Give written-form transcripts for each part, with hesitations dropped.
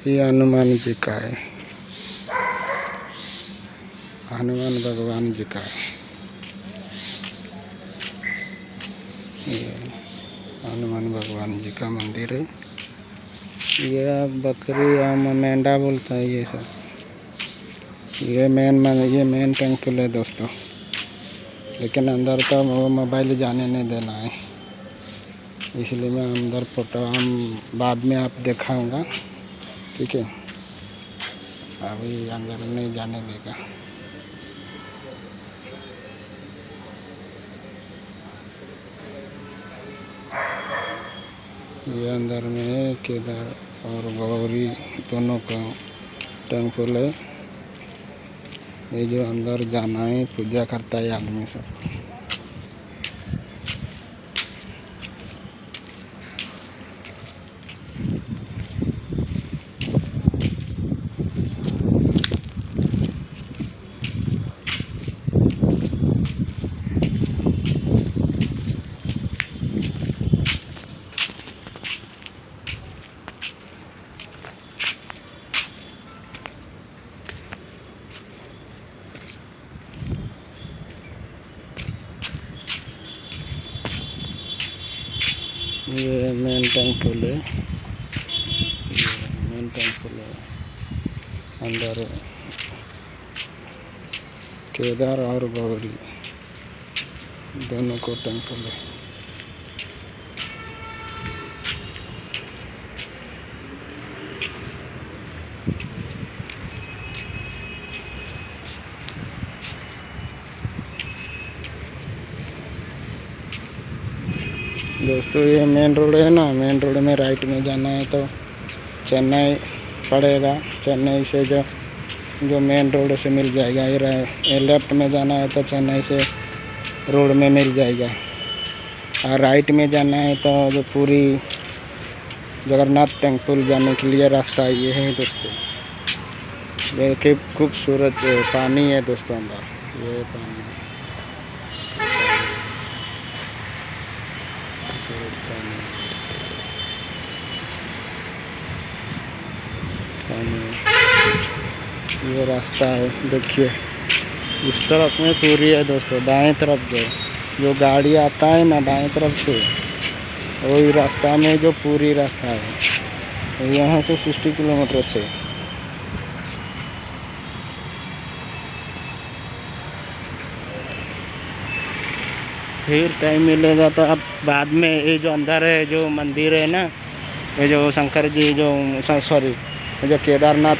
ये हनुमान जी का है, हनुमान भगवान जी का है। ये हनुमान भगवान जी का मंदिर है। ये बकरी या मेंढा बोलता है ये सब। ये मेन टेंपल है दोस्तों, लेकिन अंदर तो वो मोबाइल जाने नहीं देना है, इसलिए मैं अंदर फोटो हम बाद में आप दिखाऊंगा, ठीक है। अभी अंदर नहीं जाने देगा। ये अंदर में केदार और गौरी दोनों का टेंपल है। ये जो अंदर जाना है, पूजा करता है आदमी सब। ये मेन टेंपल है, ये मेन टेंपल है। अंदर केदार और गौरी दोनों को टेंपल है। दोस्तों ये मेन रोड है ना, मेन रोड में राइट में जाना है तो चेन्नई पड़ेगा। चेन्नई से जो मेन रोड से मिल जाएगा। ये लेफ्ट में जाना है तो चेन्नई से रोड में मिल जाएगा। और राइट में जाना है तो जो पूरी जगन्नाथ टेंपल जाने के लिए रास्ता ये है दोस्तों। देखिए खूबसूरत पानी है दोस्तों, अंदर ये पानी है। ये रास्ता है, देखिए इस तरफ में पूरी है दोस्तों। दाएं तरफ जो गाड़ी आता है ना, दाएं तरफ से वही रास्ता में जो पूरी रास्ता है, यहाँ से 60 किलोमीटर से। फिर टाइम मिलेगा तो अब बाद में ये जो अंदर है जो मंदिर है ना, ये जो शंकर जी सॉरी जो केदारनाथ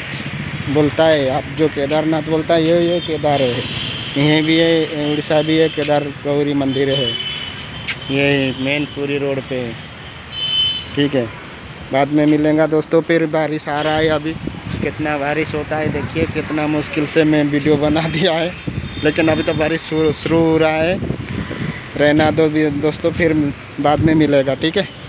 बोलता है, आप जो केदारनाथ बोलता है ये केदार है। यहीं भी है, उड़ीसा भी है, केदार गौरी मंदिर है। ये मेन पूरी रोड पे है, ठीक है। बाद में मिलेगा दोस्तों। फिर बारिश आ रहा है, अभी कितना बारिश होता है देखिए। कितना मुश्किल से मैं वीडियो बना दिया है, लेकिन अभी तो बारिश शुरू हो रहा है। रहना दो दोस्तों, फिर बाद में मिलेगा, ठीक है।